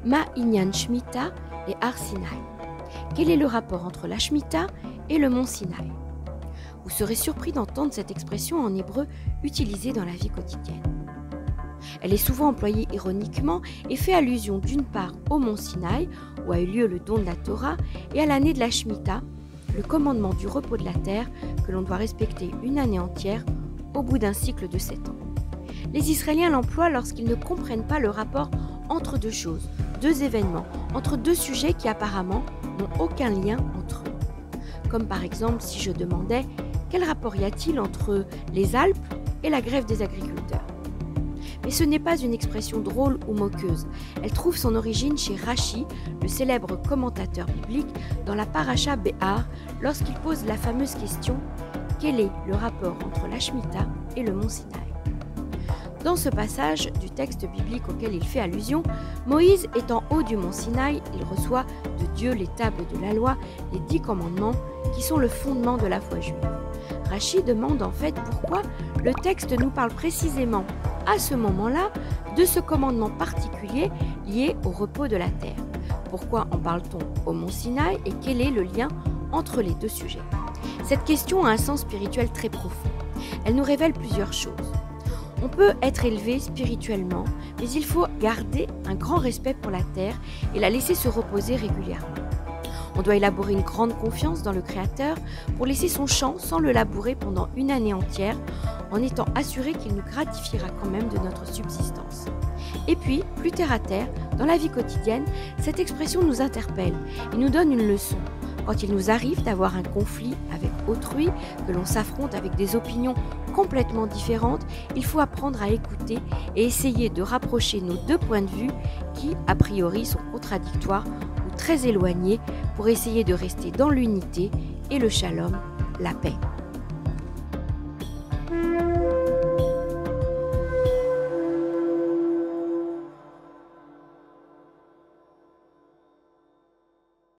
Ma Inyan Shmita et Har Sinaï. Quel est le rapport entre la Shemitah et le mont Sinaï? Vous serez surpris d'entendre cette expression en hébreu utilisée dans la vie quotidienne. Elle est souvent employée ironiquement et fait allusion d'une part au mont Sinaï, où a eu lieu le don de la Torah, et à l'année de la Shemitah, le commandement du repos de la terre que l'on doit respecter une année entière au bout d'un cycle de 7 ans. Les Israéliens l'emploient lorsqu'ils ne comprennent pas le rapport entre deux choses, deux événements, entre deux sujets qui apparemment n'ont aucun lien entre eux. Comme par exemple si je demandais quel rapport y a-t-il entre les Alpes et la grève des agriculteurs. Mais ce n'est pas une expression drôle ou moqueuse. Elle trouve son origine chez Rashi, le célèbre commentateur biblique, dans la Paracha Béhar, lorsqu'il pose la fameuse question « Quel est le rapport entre la Shemitah et le mont Sinaï ?» Dans ce passage du texte biblique auquel il fait allusion, Moïse est en haut du mont Sinaï, il reçoit de Dieu les tables de la loi, les 10 commandements, qui sont le fondement de la foi juive. Rashi demande en fait pourquoi le texte nous parle précisément à ce moment-là de ce commandement particulier lié au repos de la terre. Pourquoi en parle-t-on au mont Sinaï et quel est le lien entre les deux sujets? Cette question a un sens spirituel très profond. Elle nous révèle plusieurs choses. On peut être élevé spirituellement, mais il faut garder un grand respect pour la terre et la laisser se reposer régulièrement. On doit élaborer une grande confiance dans le Créateur pour laisser son champ sans le labourer pendant une année entière, en étant assuré qu'il nous gratifiera quand même de notre subsistance. Et puis, plus terre à terre, dans la vie quotidienne, cette expression nous interpelle et nous donne une leçon. Quand il nous arrive d'avoir un conflit avec autrui, que l'on s'affronte avec des opinions complètement différentes, il faut apprendre à écouter et essayer de rapprocher nos deux points de vue qui, a priori, sont contradictoires ou très éloignés pour essayer de rester dans l'unité et le shalom, la paix.